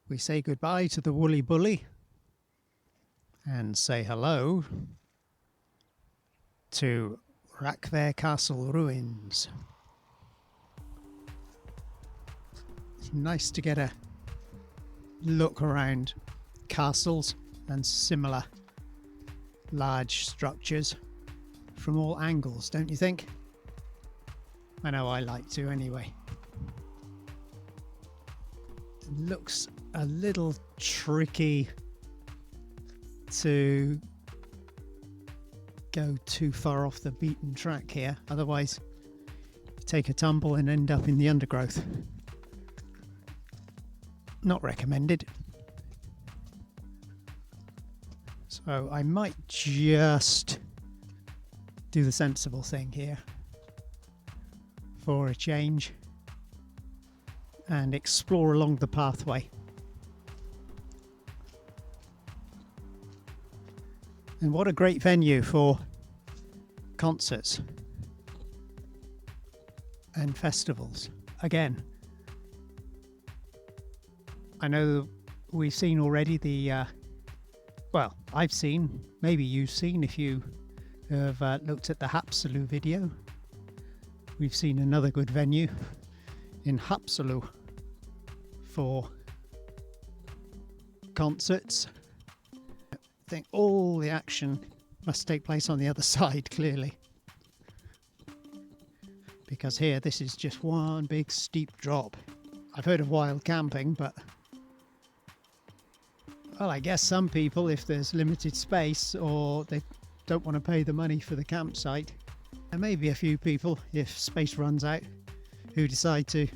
we say goodbye to the Woolly Bully and say hello to Rakvere Castle ruins. It's nice to get a look around castles and similar large structures from all angles, don't you think? I know I like to anyway. It looks a little tricky to go too far off the beaten track here, otherwise you take a tumble and end up in the undergrowth. Not recommended. So I might just do the sensible thing here for a change and explore along the pathway. And what a great venue for concerts and festivals. Again, I know we've seen already well, I've seen, maybe you've seen if you have looked at the Haapsalu video. We've seen another good venue in Haapsalu for concerts. I think all the action must take place on the other side, clearly. Because here, this is just one big steep drop. I've heard of wild camping, but well, I guess some people, if there's limited space or they don't want to pay the money for the campsite, there may be a few people, if space runs out, who decide to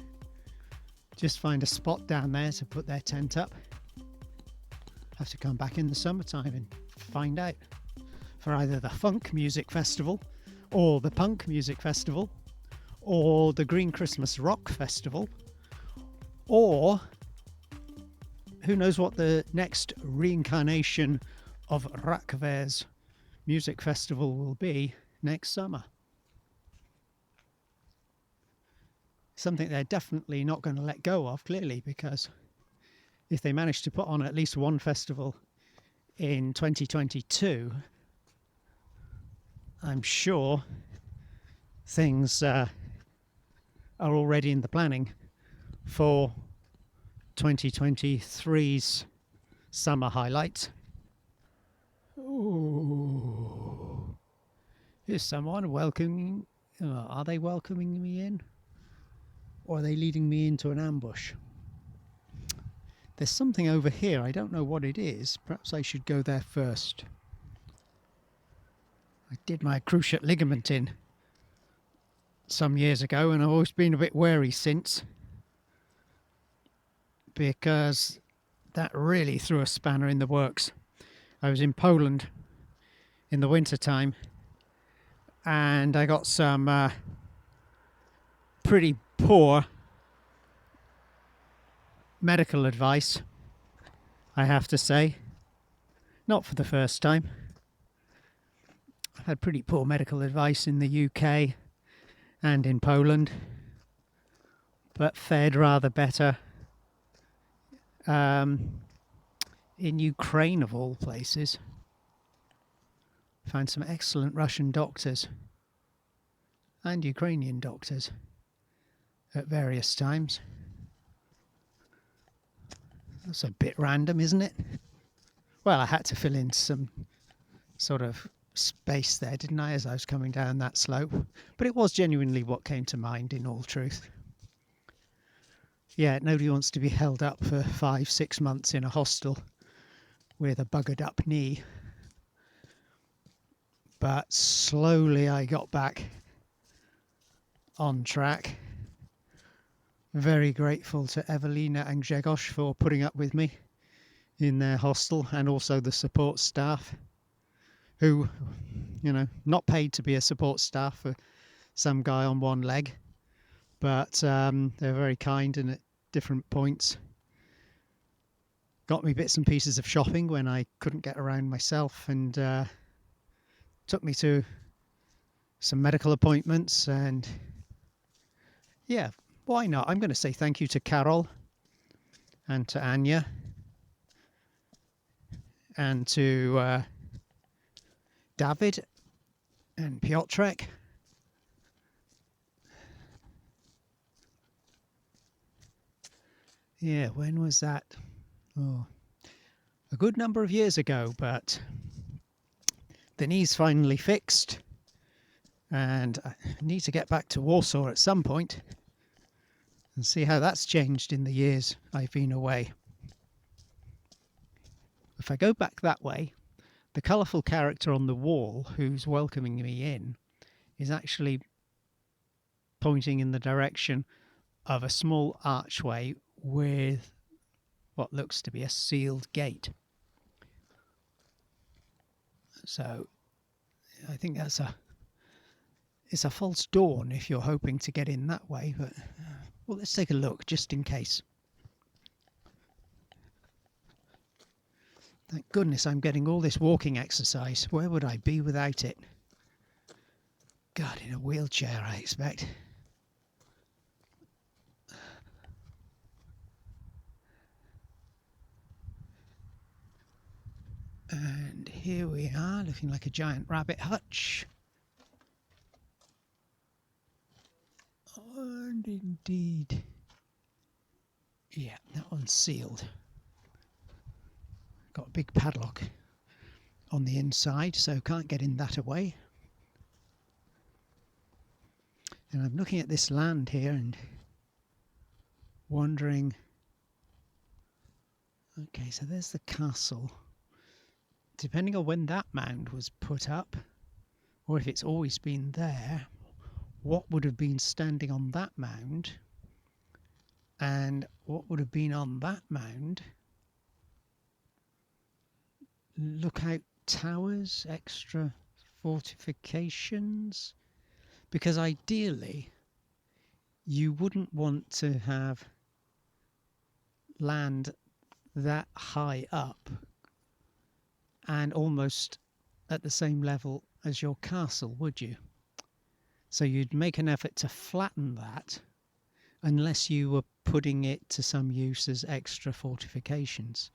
just find a spot down there to put their tent up. Have to come back in the summertime and find out for either the Funk Music Festival or the Punk Music Festival or the Green Christmas Rock Festival, or who knows what the next reincarnation of Rakvere's music festival will be next summer. Something they're definitely not going to let go of, clearly, because if they manage to put on at least one festival in 2022, I'm sure things are already in the planning for 2023's summer highlights. Ooh. Is someone welcoming? Are they welcoming me in? Or are they leading me into an ambush? There's something over here. I don't know what it is. Perhaps I should go there first. I did my cruciate ligament in some years ago, and I've always been a bit wary since, because that really threw a spanner in the works. I was in Poland in the winter time, and I got some pretty poor medical advice, I have to say. Not for the first time. I've had pretty poor medical advice in the UK and in Poland, but fared rather better in Ukraine, of all places. Found some excellent Russian doctors and Ukrainian doctors at various times. That's a bit random, isn't it? Well, I had to fill in some sort of space there, didn't I, as I was coming down that slope? But it was genuinely what came to mind, in all truth. Yeah, nobody wants to be held up for 5-6 months in a hostel with a buggered up knee. But slowly I got back on track. Very grateful to Evelina and Grzegorz for putting up with me in their hostel, and also the support staff who, you know, not paid to be a support staff for some guy on one leg, but they're very kind and at different points got me bits and pieces of shopping when I couldn't get around myself, and took me to some medical appointments. And yeah, why not? I'm going to say thank you to Carol and to Anya, and to David and Piotrek. Yeah, when was that? Oh, a good number of years ago, but the knee's finally fixed, and I need to get back to Warsaw at some point and see how that's changed in the years I've been away. If I go back that way, the colourful character on the wall who's welcoming me in is actually pointing in the direction of a small archway with what looks to be a sealed gate. So I think it's a false dawn if you're hoping to get in that way, but well, let's take a look just in case. Thank goodness I'm getting all this walking exercise. Where would I be without it? God, in a wheelchair, I expect. And here we are, looking like a giant rabbit hutch. And indeed, yeah, that one's sealed. Got a big padlock on the inside, so can't get in that way. And I'm looking at this land here and wondering, okay, so there's the castle. Depending on when that mound was put up, or if it's always been there, what would have been standing on that mound, and what would have been on that mound? Lookout towers, extra fortifications, because ideally you wouldn't want to have land that high up and almost at the same level as your castle, would you? So you'd make an effort to flatten that, unless you were putting it to some use as extra fortifications,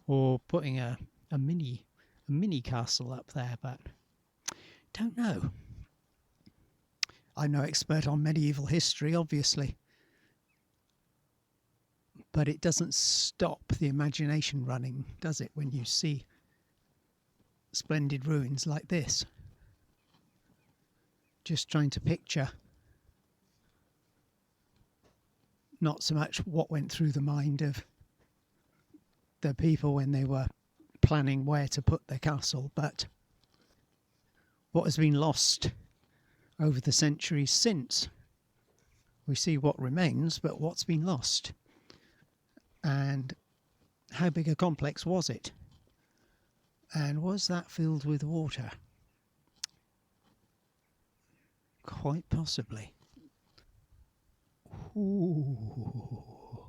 or putting a mini castle up there, but don't know. I'm no expert on medieval history, obviously, but it doesn't stop the imagination running, does it, when you see splendid ruins like this? Just trying to picture not so much what went through the mind of the people when they were planning where to put their castle, but what has been lost over the centuries since. We see what remains, but what's been lost? And how big a complex was it? And was that filled with water? Quite possibly. Ooh.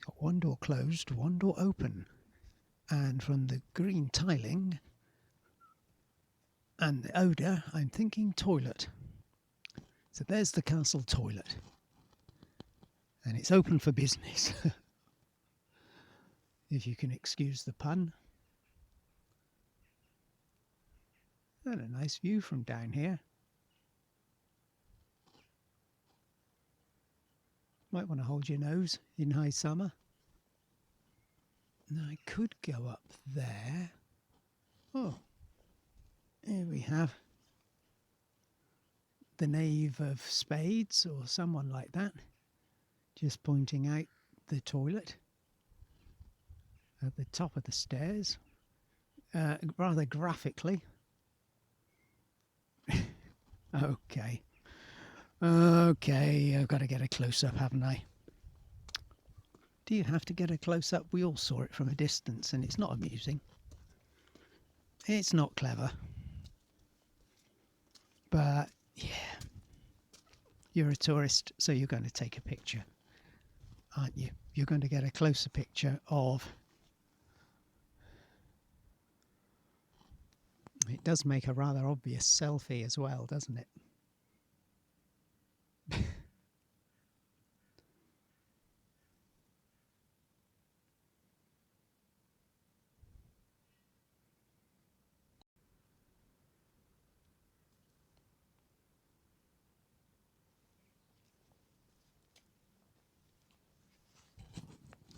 Got one door closed, one door open. And from the green tiling and the odour, I'm thinking toilet. So there's the castle toilet. And it's open for business. If you can excuse the pun. And a nice view from down here. Might want to hold your nose in high summer. Now I could go up there. Oh, here we have the knave of spades or someone like that, just pointing out the toilet at the top of the stairs, rather graphically. Okay, I've got to get a close-up, haven't I? Do you have to get a close-up? We all saw it from a distance, and it's not amusing. It's not clever. But, yeah, you're a tourist, so you're going to take a picture. aren't you? You're going to get a closer picture of. It does make a rather obvious selfie as well, doesn't it?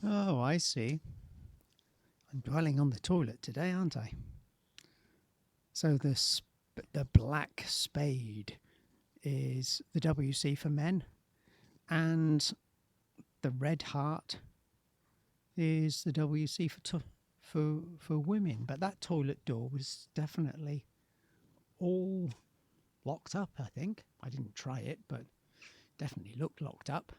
Oh, I see. I'm dwelling on the toilet today, aren't I? So the black spade is the WC for men, and the red heart is the WC for women. But that toilet door was definitely all locked up, I think. I didn't try it, but definitely looked locked up.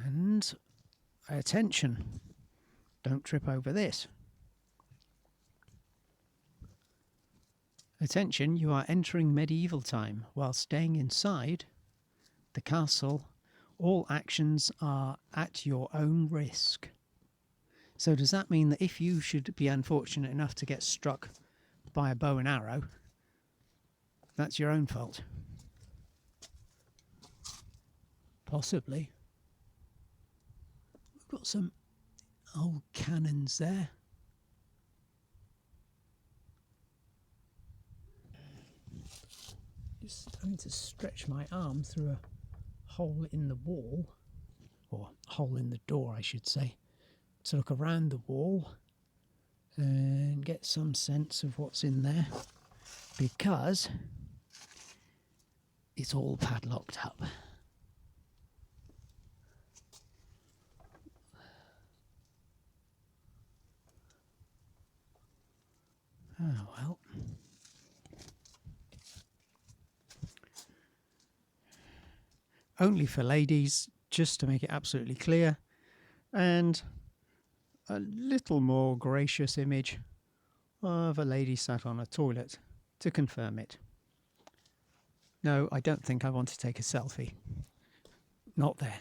And attention, don't trip over this. Attention, you are entering medieval time. While staying inside the castle, all actions are at your own risk. So does that mean that if you should be unfortunate enough to get struck by a bow and arrow, that's your own fault? Possibly. We've got some old cannons there. Just having to stretch my arm through a hole in the wall, or hole in the door I should say, to look around the wall and get some sense of what's in there, because it's all padlocked up. Oh well. Only for ladies, just to make it absolutely clear, and a little more gracious image of a lady sat on a toilet to confirm it. No, I don't think I want to take a selfie. Not there.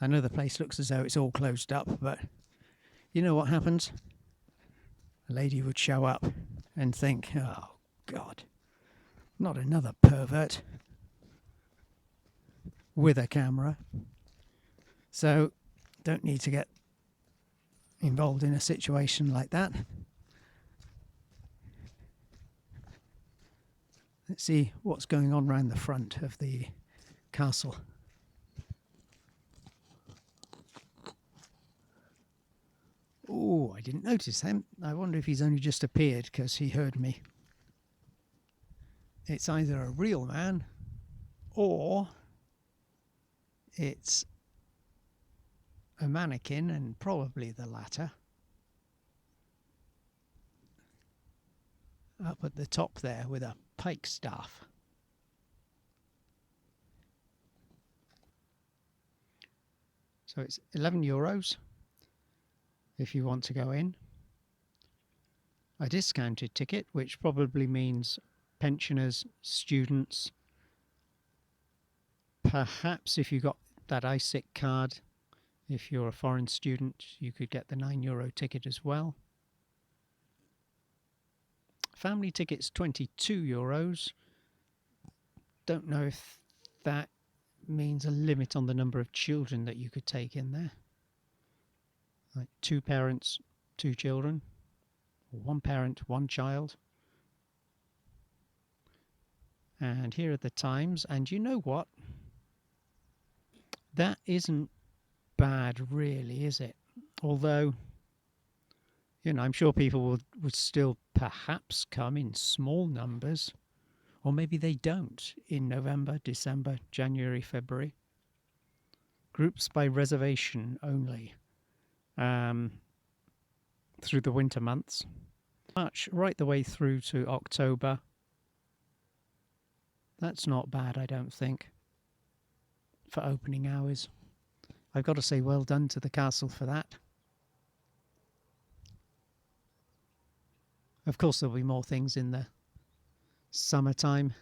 I know the place looks as though it's all closed up, but you know what happens? A lady would show up and think, oh God, not another pervert with a camera. So don't need to get involved in a situation like that. Let's see what's going on around the front of the castle. Oh, I didn't notice him. I wonder if he's only just appeared because he heard me. It's either a real man or it's a mannequin, and probably the latter. Up at the top there with a pike staff. So it's €11 if you want to go in. A discounted ticket, which probably means pensioners, students. Perhaps if you got that ISIC card, if you're a foreign student, you could get the €9 ticket as well. Family tickets, €22. Don't know if that means a limit on the number of children that you could take in there. Like 2 parents, 2 children, or 1 parent, 1 child. And here are the times, and you know what? That isn't bad really, is it? Although, you know, I'm sure people would still perhaps come in small numbers, or maybe they don't in November, December, January, February. Groups by reservation only through the winter months. March right the way through to October. That's not bad, I don't think, for opening hours. I've got to say well done to the castle for that. Of course, there'll be more things in the summertime.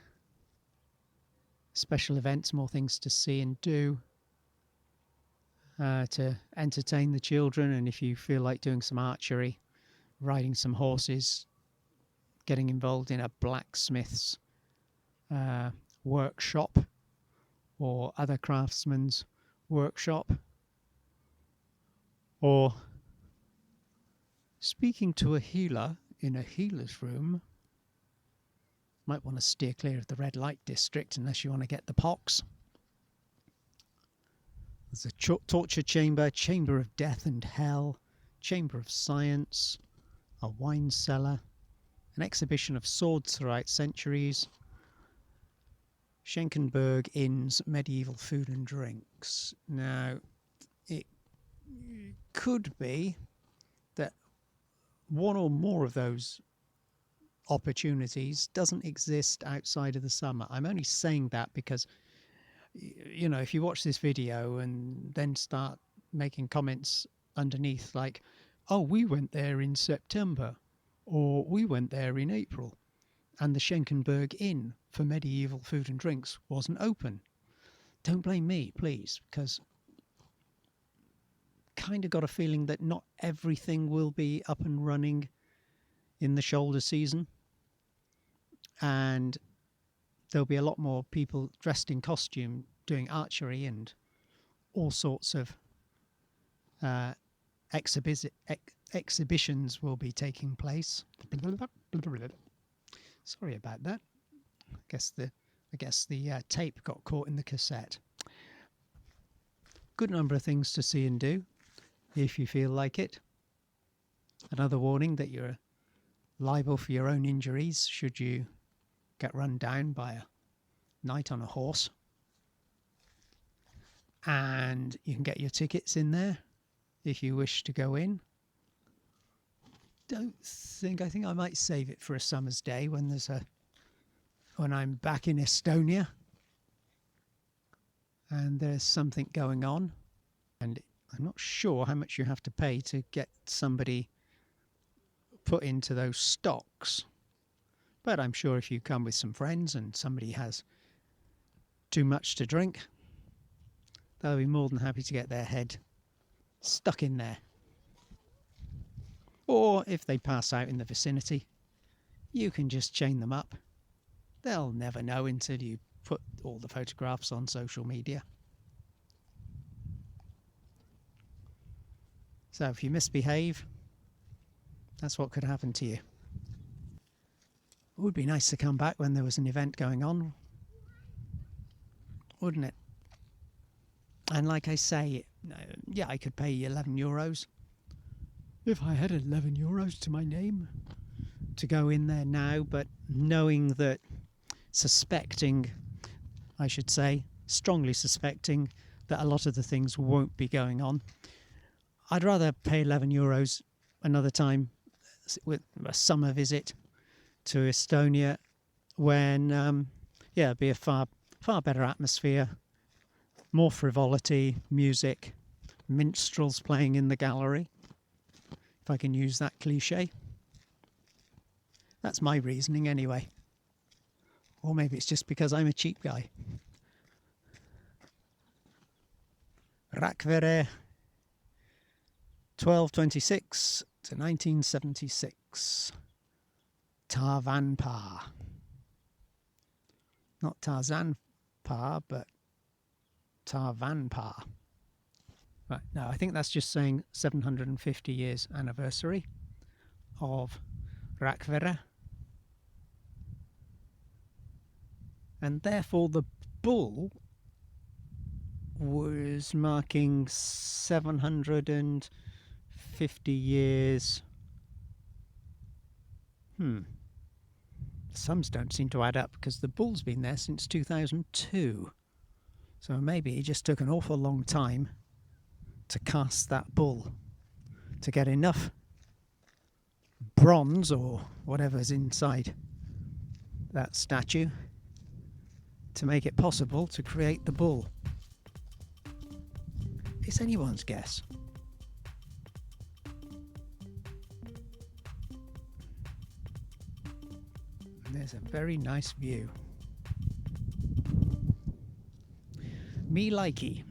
Special events, more things to see and do. To entertain the children, and if you feel like doing some archery, riding some horses, getting involved in a blacksmith's workshop or other craftsman's workshop, or speaking to a healer in a healer's room. Might want to steer clear of the red light district unless you want to get the pox. There's a torture chamber, chamber of death and hell, chamber of science, a wine cellar, an exhibition of swords throughout centuries, Schenkenberg Inn's medieval food and drinks. Now, it could be that one or more of those opportunities doesn't exist outside of the summer. I'm only saying that because, you know, if you watch this video and then start making comments underneath like, oh, we went there in September, or we went there in April, and the Schenkenberg Inn for medieval food and drinks wasn't open. Don't blame me, please, because kind of got a feeling that not everything will be up and running in the shoulder season, and there'll be a lot more people dressed in costume doing archery, and all sorts of exhibitions will be taking place. Sorry about that. I guess the tape got caught in the cassette. Good number of things to see and do if you feel like it. Another warning that you're liable for your own injuries should you get run down by a knight on a horse. And you can get your tickets in there if you wish to go in. I think I might save it for a summer's day when I'm back in Estonia and there's something going on, and I'm not sure how much you have to pay to get somebody put into those stocks, but I'm sure if you come with some friends and somebody has too much to drink, they'll be more than happy to get their head stuck in there. Or if they pass out in the vicinity, you can just chain them up. They'll never know until you put all the photographs on social media. So if you misbehave, that's what could happen to you. It would be nice to come back when there was an event going on, wouldn't it? And like I say, yeah, I could pay €11 if I had €11 to my name to go in there now, but knowing that, strongly suspecting that a lot of the things won't be going on, I'd rather pay €11 another time with a summer visit to Estonia when, it'd be a far better atmosphere, more frivolity, music, minstrels playing in the gallery, if I can use that cliche. That's my reasoning anyway. Or maybe it's just because I'm a cheap guy. Rakvere, 1226 to 1976. Tarvanpa. Not Tarzanpa, but Tarvanpa. Right, no, I think that's just saying 750 years anniversary of Rakvere. And therefore the bull was marking 750 years. The sums don't seem to add up because the bull's been there since 2002. So maybe it just took an awful long time to cast that bull to get enough bronze or whatever's inside that statue to make it possible to create the bull? It's anyone's guess. And there's a very nice view. Me likey.